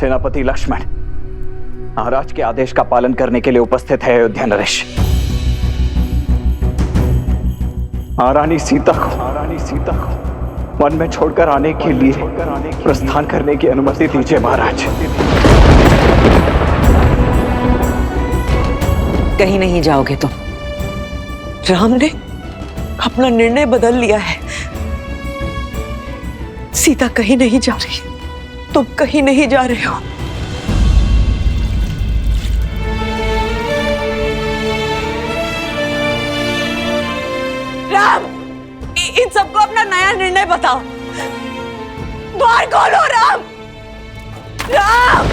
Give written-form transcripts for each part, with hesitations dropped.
सेनापति लक्ष्मण, महाराज के आदेश का पालन करने के लिए उपस्थित है अयोध्या नरेश। महारानी सीता को वन में छोड़कर आने के लिए प्रस्थान करने की अनुमति दीजिए महाराज। कहीं नहीं जाओगे तुम। राम ने अपना निर्णय बदल लिया है। सीता कहीं नहीं जा रही, तुम कहीं नहीं जा रहे हो। राम, इन सबको अपना नया निर्णय बताओ। द्वार खोलो राम। राम,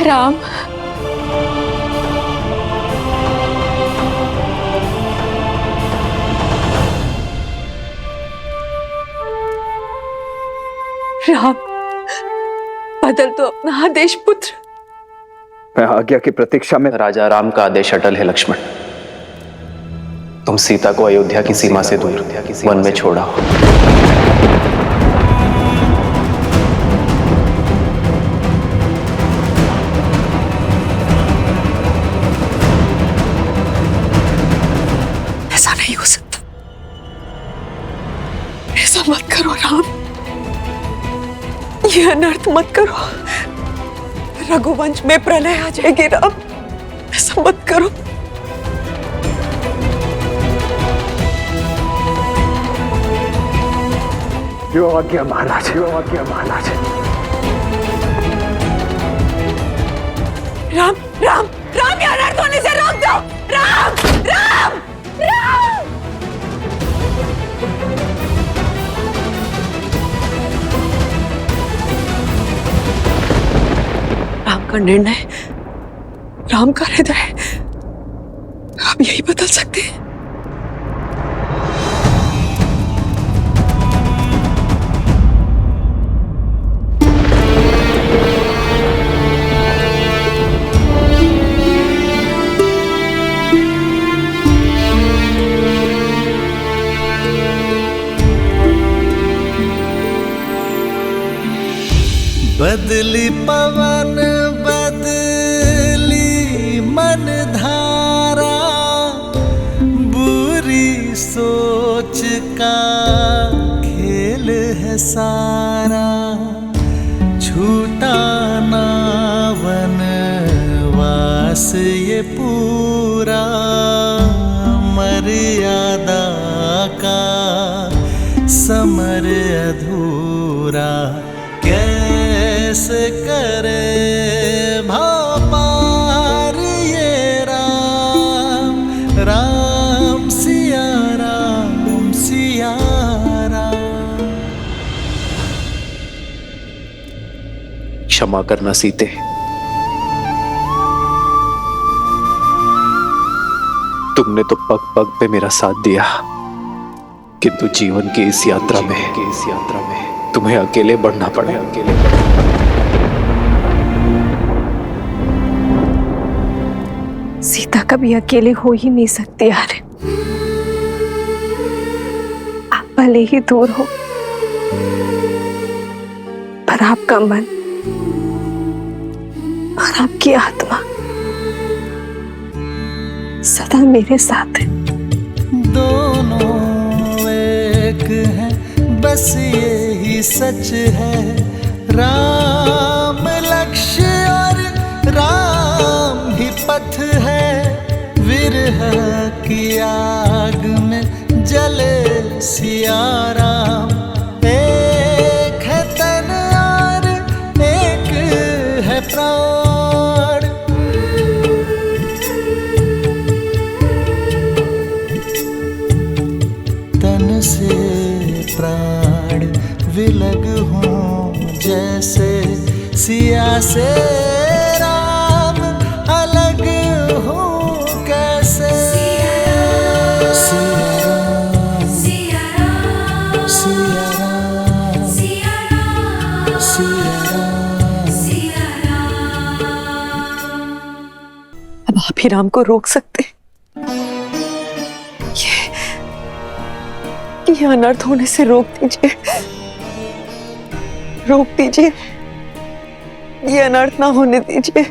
राम, राम, बदल तो अपना आदेश पुत्र। मैं आज्ञा की प्रतीक्षा में। राजा राम का आदेश अटल है लक्ष्मण। तुम सीता को अयोध्या की सीमा से दूर वन में छोड़ाओ। ऐसा नहीं हो सकता। ऐसा मत करो राम, ये अनर्थ मत करो। रघुवंश में प्रलय आ जाएगी राम, ऐसा मत करो। जो आज्ञा महाराज, जो आज्ञा महाराज। राम, राम, राम, ये अनर्थ होने से रोक दो। राम, राम, राम। राम का निर्णय, राम का हृदय, आप यही बदल सकते हैं। बदली पवन बदली मन धारा, बुरी सोच का खेल है सारा। छूटा ना वनवास ये पूरा, मर्यादा का समर अधूरा। कैसे करे भाव पार ये राम, राम सिया राम, सिया राम। क्षमा करना सीते, तुमने तो पग पग पे मेरा साथ दिया, किंतु जीवन की इस यात्रा में तुम्हें अकेले बढ़ना पड़े। सीता कभी अकेले हो ही नहीं सकती यार। आप भले ही दूर हो, पर आपका मन और आपकी आत्मा सदा मेरे साथ है। दोनों एक हैं, बस यही सच है। राम लक्ष्य और राम ही पथ है। विरह की आग में जले सिया राम। एक है तन और एक है प्राण। तन से प्राण विलग हों जैसे, सिया से राम अलग हो कैसे। सिया राम, सिया राम, सिया राम, सिया ही राम को रोक सकते। ये अनर्थ होने से रोक दीजिए, रोक दीजिए, ये अनर्थ ना होने दीजिए।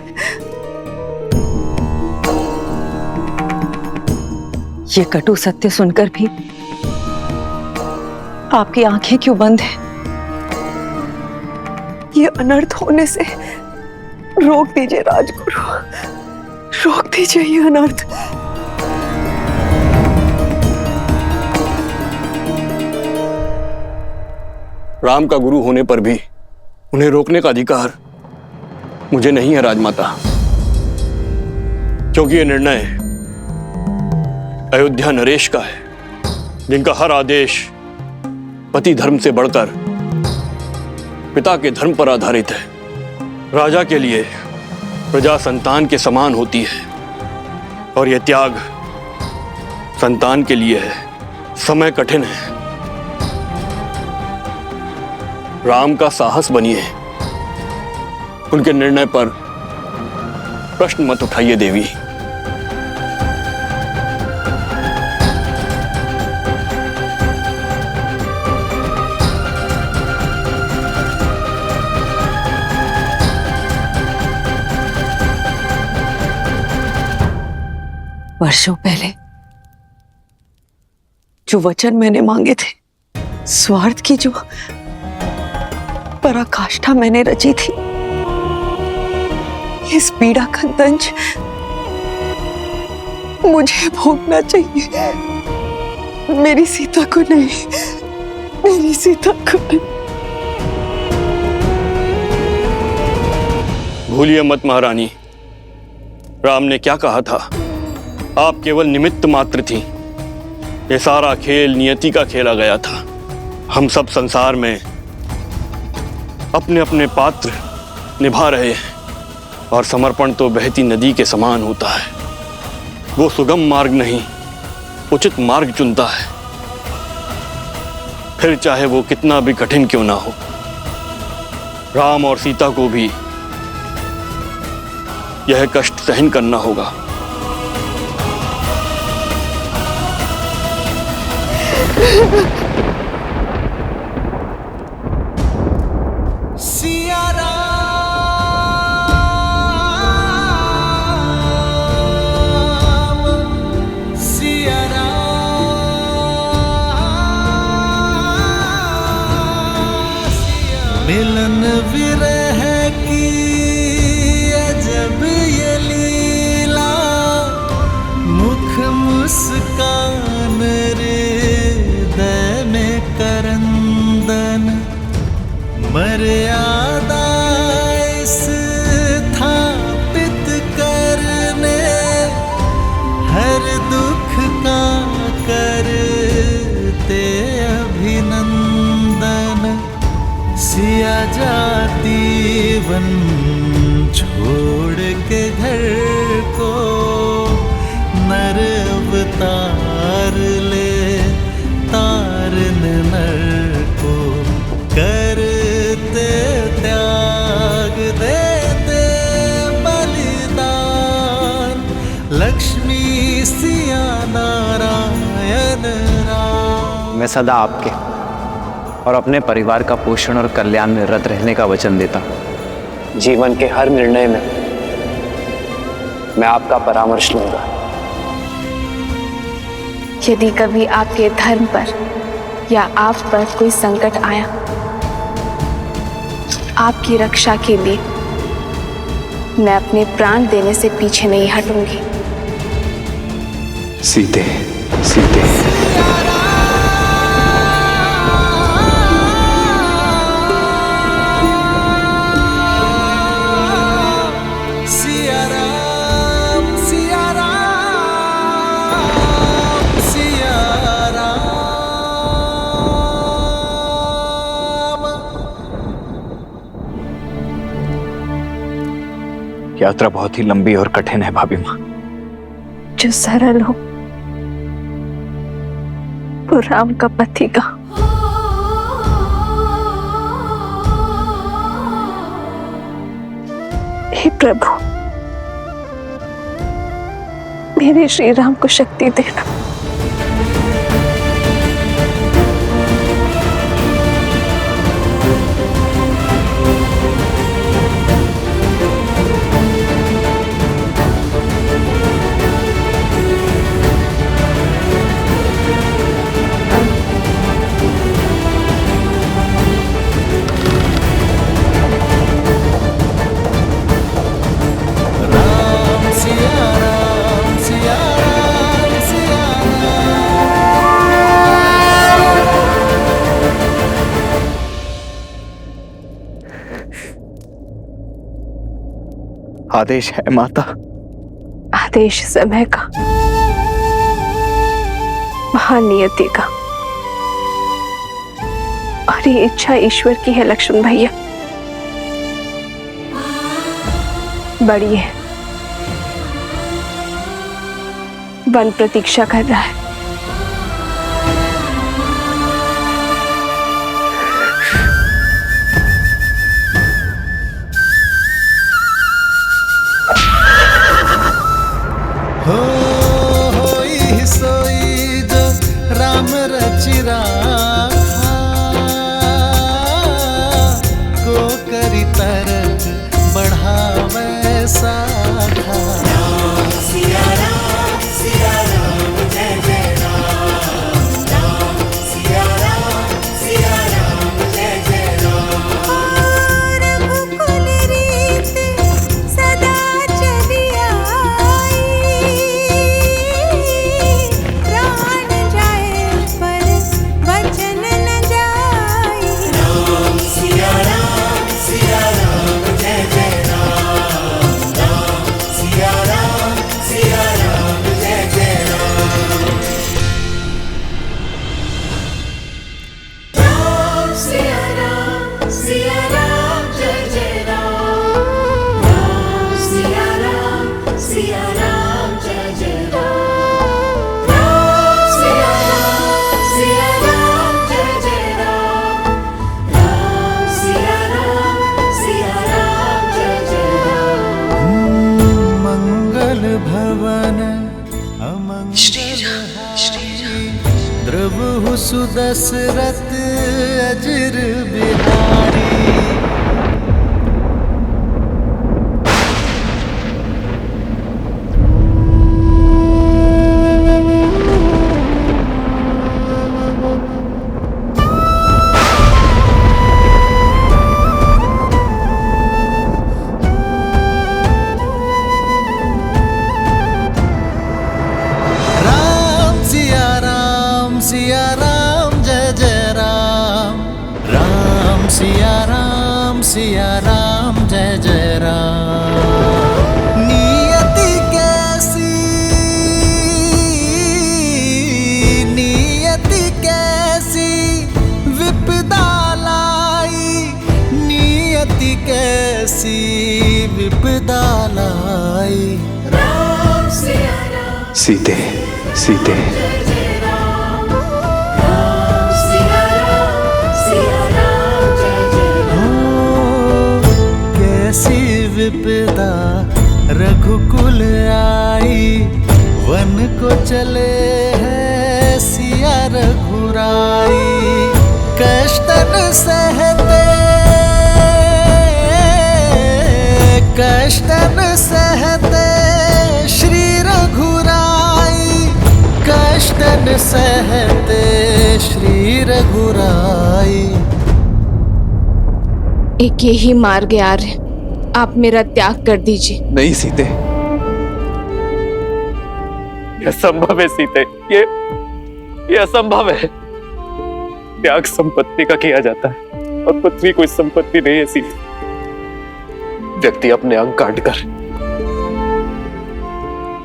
ये कटु सत्य सुनकर भी आपकी आंखें क्यों बंद हैं? ये अनर्थ होने से रोक दीजिए राजगुरु, रोक दीजिए ये अनर्थ। राम का गुरु होने पर भी उन्हें रोकने का अधिकार मुझे नहीं है राजमाता, क्योंकि यह निर्णय अयोध्या नरेश का है, जिनका हर आदेश पति धर्म से बढ़कर पिता के धर्म पर आधारित है। राजा के लिए प्रजा संतान के समान होती है और यह त्याग संतान के लिए है। समय कठिन है। राम का साहस बनिए, उनके निर्णय पर प्रश्न मत उठाइए देवी। वर्षों पहले जो वचन मैंने मांगे थे, स्वार्थ की जो पराकाष्ठा मैंने रची थी, इस पीड़ा का दंश मुझे भोगना चाहिए। मेरी सीता को नहीं, मेरी सीता को नहीं। भूलिए मत महारानी, राम ने क्या कहा था? आप केवल निमित्त मात्र थी। ये सारा खेल नियति का खेला गया था। हम सब संसार में अपने अपने पात्र निभा रहे हैं और समर्पण तो बहती नदी के समान होता है। वो सुगम मार्ग नहीं, उचित मार्ग चुनता है, फिर चाहे वो कितना भी कठिन क्यों ना हो। राम और सीता को भी यह कष्ट सहन करना होगा। सिया राम, सिया राम, मिलन विरह की अजब ये लीला, मुख मुस्कान हृदय में करंदन, मर्यादा स्थापित करने, हर दुख का करते अभिनंदन। सिया जाती वन छोड़ के घर को, नर अवतार ले तारन नर को, करते त्याग देते बलिदान, लक्ष्मी सिया नारायण राम। मैं सदा आपके और अपने परिवार का पोषण और कल्याण में रत रहने का वचन देता हूं। जीवन के हर निर्णय में मैं आपका परामर्श लूंगा। यदि कभी आपके धर्म पर या आप पर कोई संकट आया, आपकी रक्षा के लिए मैं अपने प्राण देने से पीछे नहीं हटूंगी। सीते, सीते। यात्रा बहुत ही लंबी और कठिन है भाभी माँ। जो सरल हो वो राम का पति का। हे प्रभु, मेरे श्री राम को शक्ति देना। राम सिया राम सिया राम सिया आदेश है माता। आदेश समय का, महानियति का, और ये इच्छा ईश्वर की है लक्ष्मण भैया। बड़ी है, वन प्रतीक्षा कर रहा है। होई सोई जो राम रचि राखा, को करी तरक बढ़ावे साखा। भवन अमंगल द्रवहु सुदशरथ अजर बिहारी। सिया राम जय जय राम, राम सिया राम जय जय राम। नियति कैसी विपदा लाई, नियति कैसी विपदा लाई। राम सिया राम सीते सीते विपदा रघुकुल आई, वन को चले हैं सिया रघुराई। कष्टन सहते श्री रघुराई, कष्टन सहते श्री रघुराई। एक यही मार्ग है आर्य, आप मेरा त्याग कर दीजिए। नहीं सीते, यह असंभव है सीते, ये असंभव है। त्याग संपत्ति का किया जाता है और पृथ्वी कोई संपत्ति नहीं है सीते। व्यक्ति अपने अंग काट कर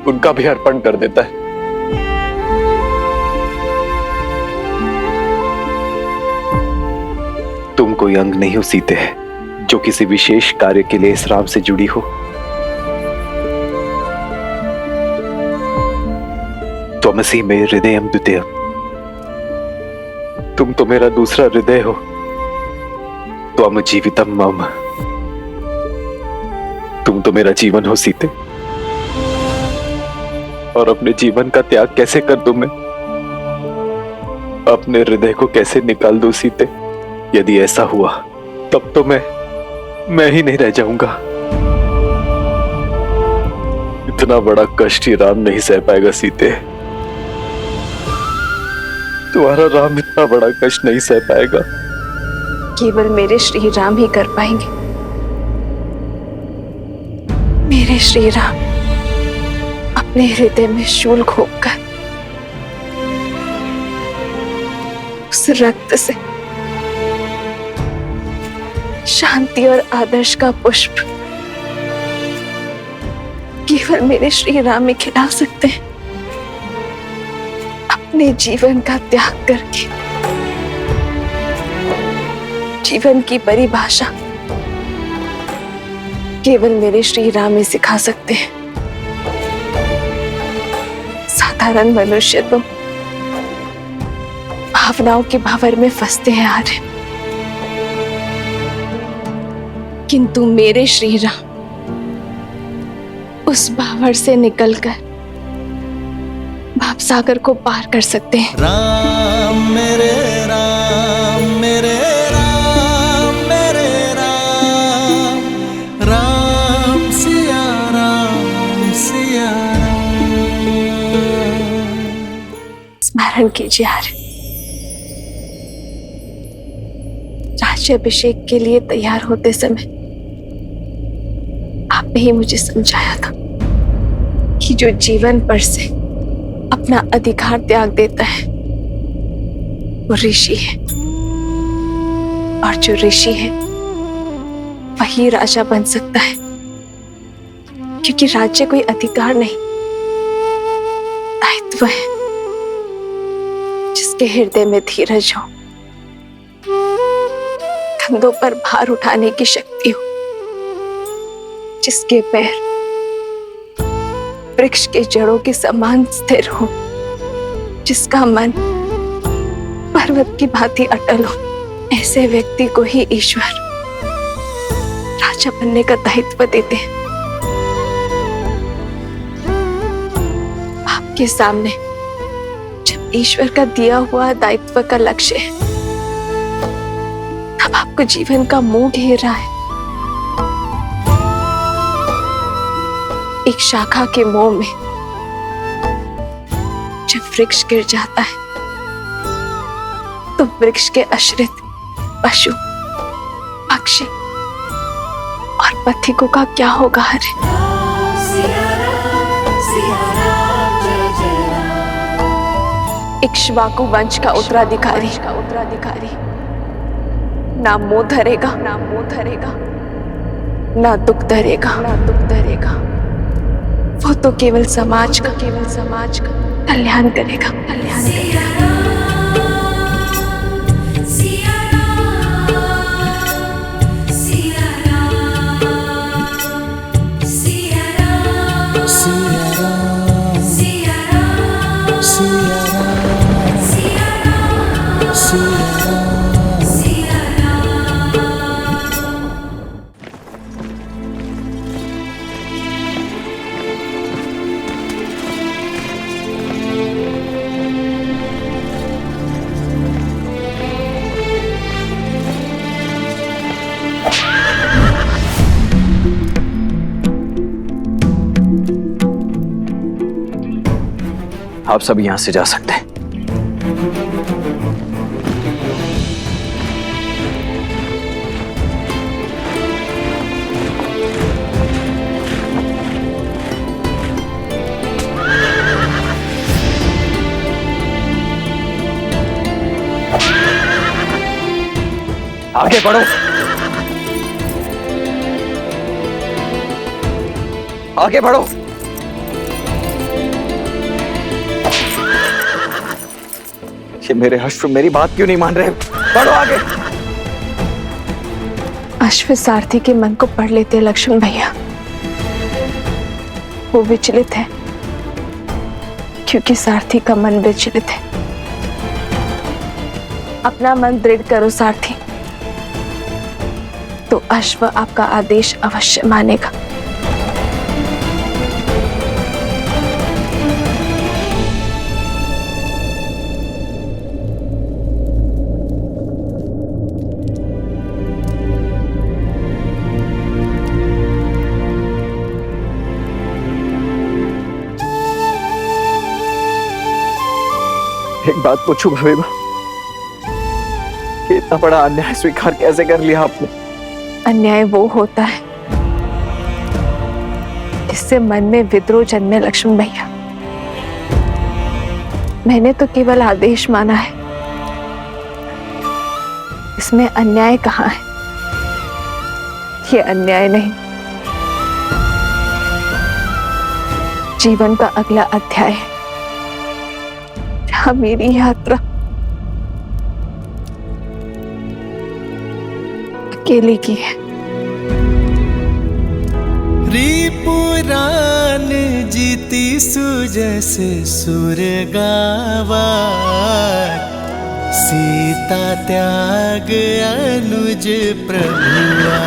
उनका भी अर्पण कर देता है। तुम कोई अंग नहीं हो सीते, जो किसी विशेष कार्य के लिए इस राम से जुड़ी हो। त्वमसि मे हृदयम द्वितीयम, तुम तो मेरा दूसरा हृदय हो। त्वम जीवितम मम, तुम तो मेरा जीवन हो सीते। और अपने जीवन का त्याग कैसे कर दूं मैं? अपने हृदय को कैसे निकाल दूं सीते? यदि ऐसा हुआ तब तो मैं ही नहीं रह जाऊंगा। इतना बड़ा कष्ट ही राम नहीं सह पाएगा सीते। तुम्हारा राम इतना बड़ा कष्ट नहीं सह पाएगा। केवल मेरे श्री राम ही कर पाएंगे। मेरे श्री राम अपने हृदय में शूल घोंपकर उस रक्त से शांति और आदर्श का पुष्प केवल मेरे श्री राम में खिला सकते हैं। अपने जीवन का त्याग करके जीवन की परिभाषा केवल मेरे श्री राम ही सिखा सकते हैं। साधारण मनुष्य तो भावनाओं के भावर में फंसते हैं आर्य, किंतु मेरे श्री राम उस भावर से निकलकर भावसागर को पार कर सकते हैं। राम मेरे राम मेरे राम मेरे राम, राम सिया राम सिया राम। स्मरण कीजिए आर्य, राज्याभिषेक के लिए तैयार होते समय आपने ही मुझे समझाया था कि जो जीवन पर से अपना अधिकार त्याग देता है वो ऋषि है, और जो ऋषि है वही राजा बन सकता है, क्योंकि राज्य कोई अधिकार नहीं, दायित्व है। जिसके हृदय में धीरज हो, कंधों पर भार उठाने की शक्ति हो, जिसके पैर वृक्ष के जड़ों के समान स्थिर हो, जिसका मन पर्वत की भांति अटल हो, ऐसे व्यक्ति को ही ईश्वर राजा बनने का दायित्व देते हैं। आपके सामने जब ईश्वर का दिया हुआ दायित्व का लक्ष्य है, तब आपको जीवन का मोह घेर रहा है। एक शाखा के मोह में जब वृक्ष गिर जाता है तो वृक्ष के आश्रित पशु, पक्षी और पथिकों का क्या होगा? हरे इक्ष्वाकु वंश का उत्तराधिकारी ना मोह धरेगा, ना दुख धरेगा। वो तो केवल समाज का कल्याण करेगा। आप सब यहां से जा सकते हैं। आगे बढ़ो, आगे बढ़ो। ये मेरे अश्व मेरी बात क्यों नहीं मान रहे? बढ़ो आगे। अश्व सारथी के मन को पढ़ लेते लक्ष्मण भैया। वो विचलित है क्योंकि सारथी का मन विचलित है। अपना मन दृढ़ करो सारथी, तो अश्व आपका आदेश अवश्य मानेगा। एक बात पूछूं भाभी माँ, कि इतना बड़ा अन्याय स्वीकार कैसे कर लिया आपने? अन्याय वो होता है जिससे मन में विद्रोह जन्मे लक्ष्मण भैया। मैंने तो केवल आदेश माना है, इसमें अन्याय कहाँ है? ये अन्याय नहीं, जीवन का अगला अध्याय है जहां मेरी यात्रा अकेले की है। रिपुरान जीती सुजस सुर गावा, सीता त्याग अनुज प्रभुआ।